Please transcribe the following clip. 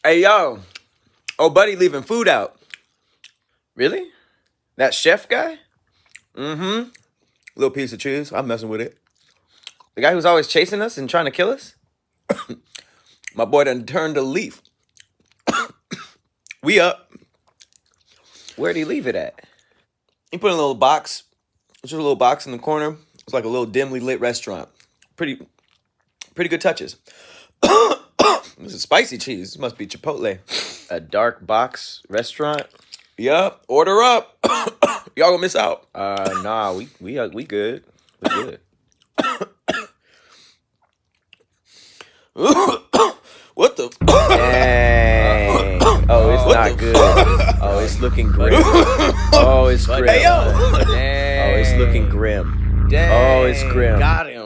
Hey, yo. Oh, buddy leaving food out. Really? That chef guy? Mm-hmm. Little piece of cheese. I'm messing with it. The guy who's always chasing us and trying to kill us? My boy done turned a leaf. We up. Where'd he leave it at? He put in a little box. It's just a little box in the corner. It's like a little dimly lit restaurant. Pretty good touches. This is spicy cheese. This must be Chipotle. A dark box restaurant? Yup. Order up. Y'all gonna miss out. Nah, we good. We good. What the? Dang. Oh, it's not good. Oh, it's looking grim. Oh, it's grim. Hey, yo. Oh, it's looking grim. Dang. Oh, it's grim. Got him.